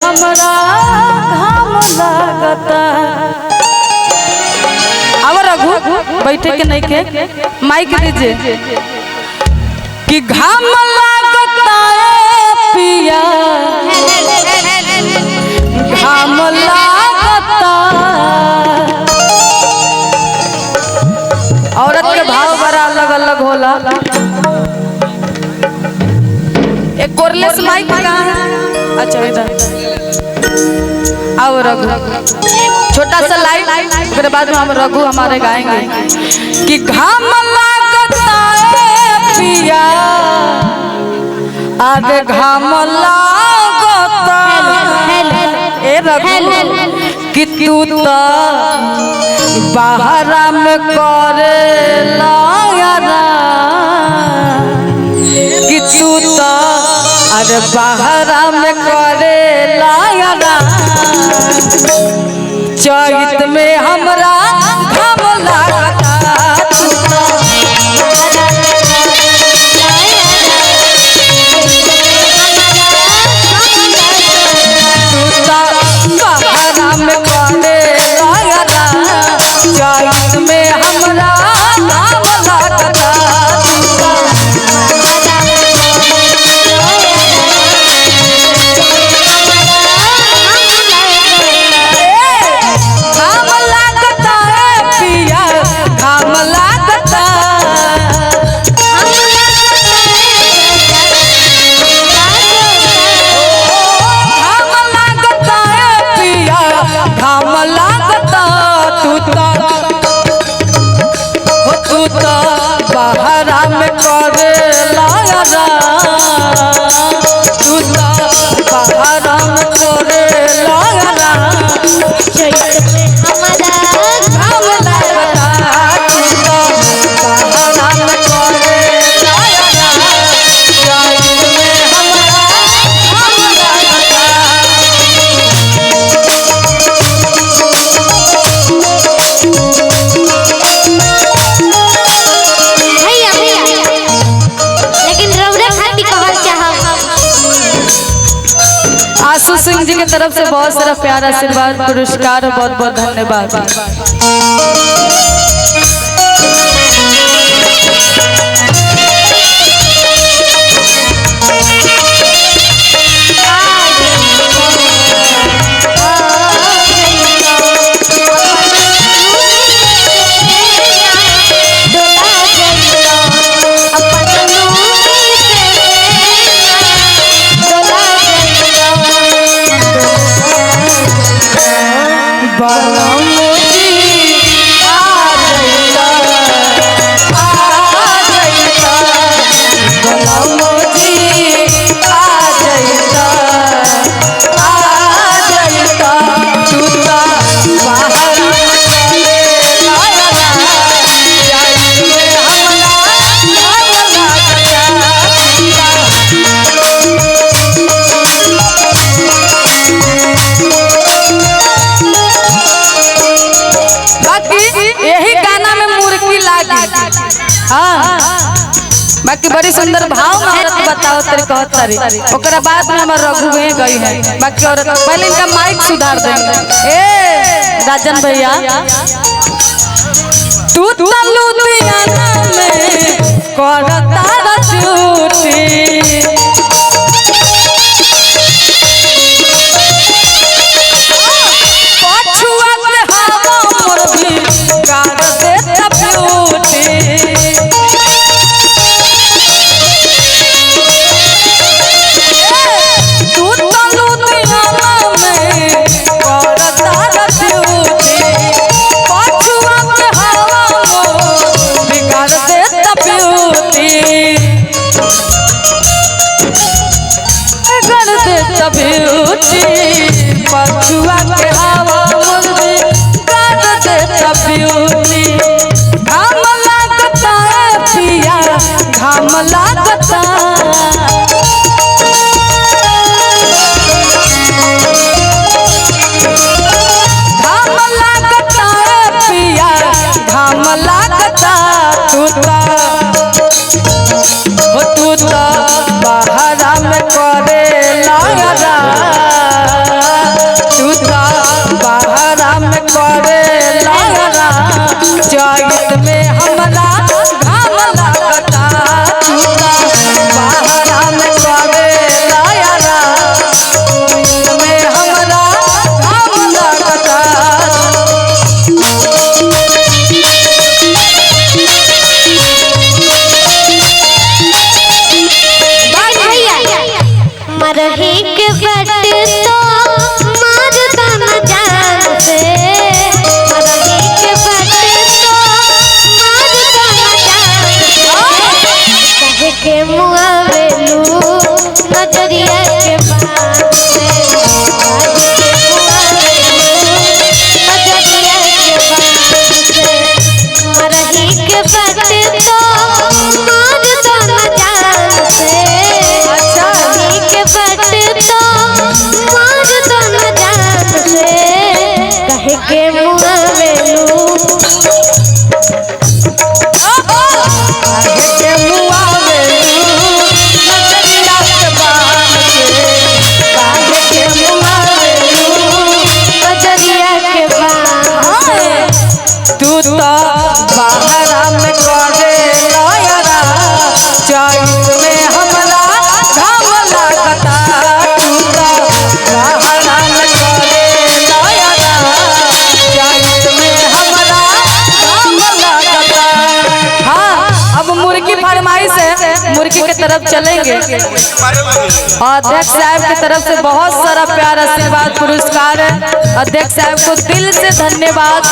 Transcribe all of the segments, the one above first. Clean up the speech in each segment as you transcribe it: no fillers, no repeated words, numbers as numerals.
हमरा घाम लागता। अब रघु बैठे के नहीं के माइक दीजिए कि घाम लागता पिया घाम लागता। औरत के भाव बड़ा अलग अलग होला। एक कोरलेस माइक कहाँ है? अच्छा इधर आओ रघु, छोटा सा लाइट, फिर बाद में हम रघु हमारे गाएंगे कि घाम लागता पिया आगे घाम लागता। ए रघु कि तू तो बाहरा में करे लायारा कि तू तो अरे बाहरा में करे लायारा। चैत में हमरा घाम लागता। बाहरा में करे लायारा चैत में हमरा घाम लागता। बाहरा में करे लायारा तू तो बाहरा में करे लायारा चैत में हमरा घाम लागता। तू तो बाहरा में करे लायारा चैत में हमरा घाम लागता। आशु सिंह जी की तरफ से बहुत सारा प्यार आशीर्वाद पुरस्कार बहुत बहुत धन्यवाद। बाकी बड़ी सुंदर भाव में औरत बताओ तेरे कहत तारी ओकरा बाद में हमार रघु में गई है। बाकी औरत पहले इनका माइक सुधार देंगे। ए राजन भैया तू तलू दिया में करता रचूटी पछुआ के हवा मोर भी गाड़ देता ब्यूटी। पछुआ के हवा मुर्गी काट देता ब्यूटी। घाम लागता पिया घाम लागता। घाम लागता पिया घाम लागता। तू तो बाहरा में करे लायारा करे लायरा चैत में हमरा घाम लागता टूटा बहरा में करे लायरा चैत में हमरा घाम लागता। मरही के बट तो मारता न जान से, मरही के बट तो मारता न जान से, कहे के मुआवेलू नजरिया के बात से, कहे के मुआवेलू नजरिया के बात से, मरही के बट तो मारता न जान से, के बट तो मार दो न जान से, कहे के मुआवेलू कहे के मुआवेलू नजरिया के बात से, कहे के मुआवेलू नजरिया के बात से, तू तो बहरा में करे लायरा चैत में हमरा घाम लागता टूटा बहरा में करे लायरा चैत में हमरा घाम लागता। हाँ, अब मुर्गी फरमाइश है, मुर्गी के तरफ चलेंगे। अध्यक्ष साहब की तरफ से बहुत सारा प्यार आशीर्वाद पुरस्कार है। अध्यक्ष साहब को दिल से धन्यवाद,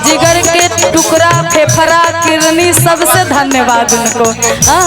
जिगर के टुकड़ा फेफड़ा किडनी सबसे धन्यवाद उनको। हाँ?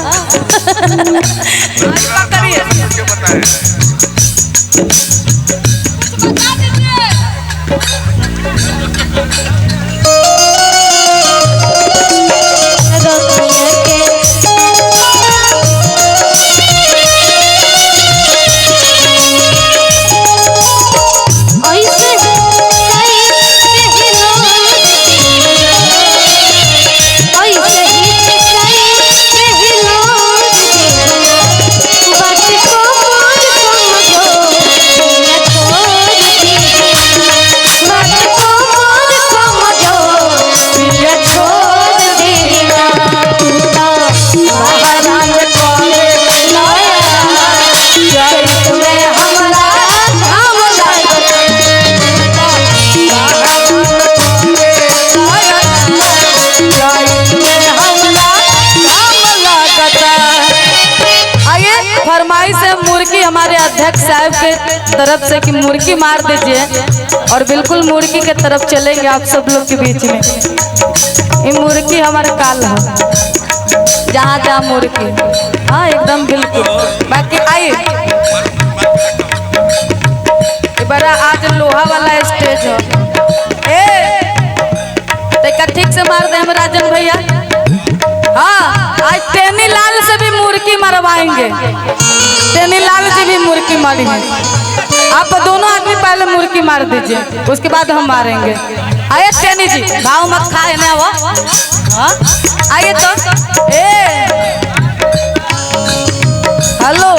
फरमाइश है मुर्गी हमारे अध्यक्ष साहब के तरफ से कि मुर्गी मार दीजिए, और बिल्कुल मुर्गी के तरफ चलेंगे आप सब लोग के बीच में। ये मुर्गी हमारे काल है, जहाँ जहाँ मुर्गी, हाँ एकदम बिल्कुल। बाकी आइए, बड़ा आज लोहा वाला स्टेज है, ठीक से मार दे हम राजन भैया। हाँ, आज टेनी लाल से भी मुर्गी मरवाएंगे, टेनी लाल जी भी मुर्गी मारेंगे। आप दोनों आदमी पहले मुर्गी मार दीजिए, उसके बाद हम मारेंगे। आइए टेनी जी, भाव मत खाए ना वो। हाँ आइए तो। हेलो,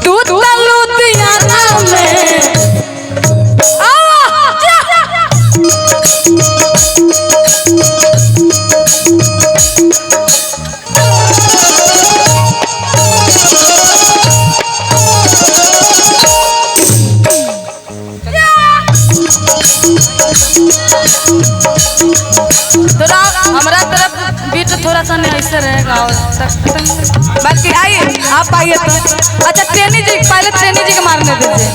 तू लुधियाना में थोड़ा हमारा तरफ बीट थोड़ा सा नहीं ऐसे रहेगा। और बाकी आइए, आप आइए तो। अच्छा टेनी जी, पहले टेनी जी के मारने दीजिए,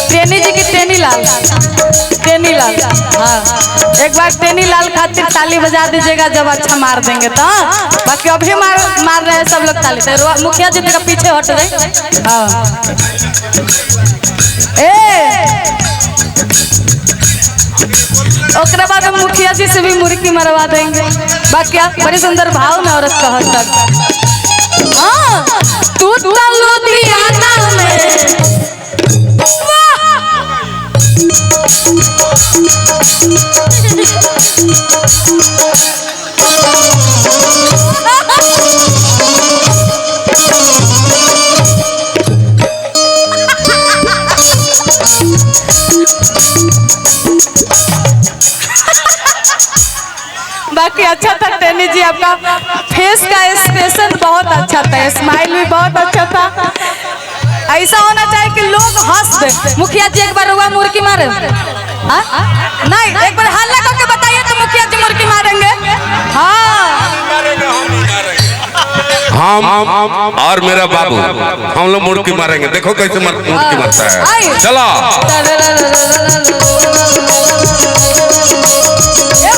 टेनी जी की टेनी लाल, टेनी लाल। हाँ, एक बार टेनी लाल खातिर ताली बजा दीजिएगा जब अच्छा मार देंगे तो। बाकी अभी मार रहे हैं सब लोग ताली से। मुखिया जी का पीछे हट गए। हाँ ओकरा बाद हम मुखिया जी से भी मुर्गी मरवा देंगे। बाकी आप बड़ी सुंदर भाव में औरत कह तक। हाँ, तू लुधियाना में बाकी अच्छा था टेनी जी, आपका फेस का एक्सप्रेशन बहुत अच्छा था, स्माइल भी बहुत अच्छा था। ऐसा होना चाहिए कि लोग हंस दे। मुखिया जी एक बार हुआ मुर्गी मारे, हाँ? नहीं, एक बार हल्ला करके बताइए तो मुखिया जी मुर्गी मारेंगे। हाँ हम और मेरा बाबू हम लोग मुर्गी मारेंगे। देखो कैसे मुर्गी मारता है। चलो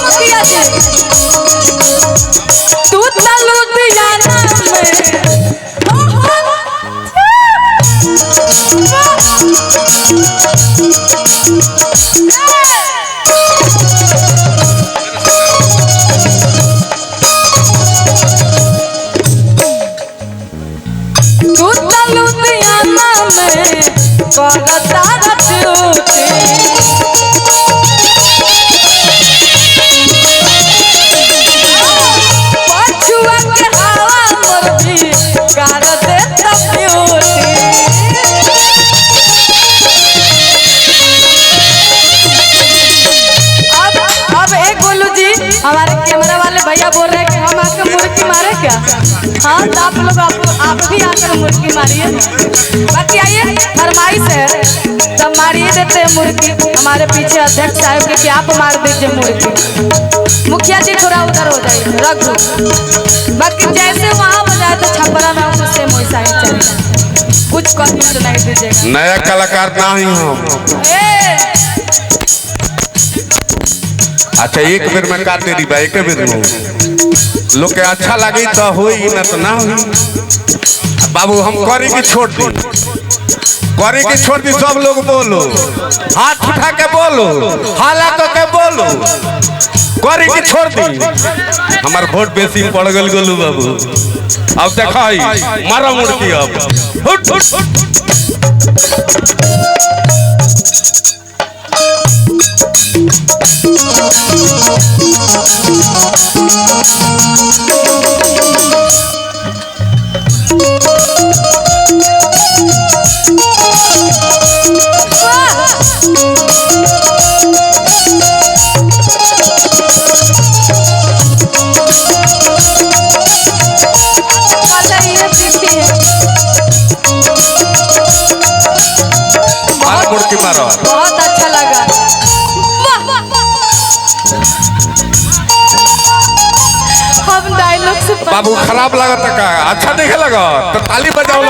मुखिया जी, तू लुधियाना में हमारे कैमरा वाले भैया बोल रहे हैं कि हम आकर मुर्गी मारे क्या? हाँ, तो आप लोग आप भी आकर मुर्गी मारिए। बाकी आइए, फरमाइश है तब मारिए देते हैं मुर्गी। हमारे पीछे अध्यक्ष साहब के कि आप मार दीजिए मुर्गी। मुखिया जी थोड़ा उधर हो जाइए, रख दो। बाकी जैसे वहाँ बजाए तो छपरा में उससे मोसा ही चलिए, कुछ कम सुनाई दीजिएगा। नया कलाकार नहीं हो। अच्छा एक बेर में काट दे बा, एक बेर में लोग के अच्छा लगी तो होई ना तो ना होई। बाबू हम करी की छोड़ दी, करी की छोड़ दी। सब लोग बोलो, हाथ उठा के बोलो, हाला के बोलो, करी की छोड़ दी। हमार वोट बेसी पड़ गल गोलू बाबू। अब देखाई मारा मुर्गी अब हुट हुट हुट। बहुत अच्छा लगा। हम डायलॉग से बाबू खराब लगा था का? अच्छा नहीं लगा तो ताली बजाओ।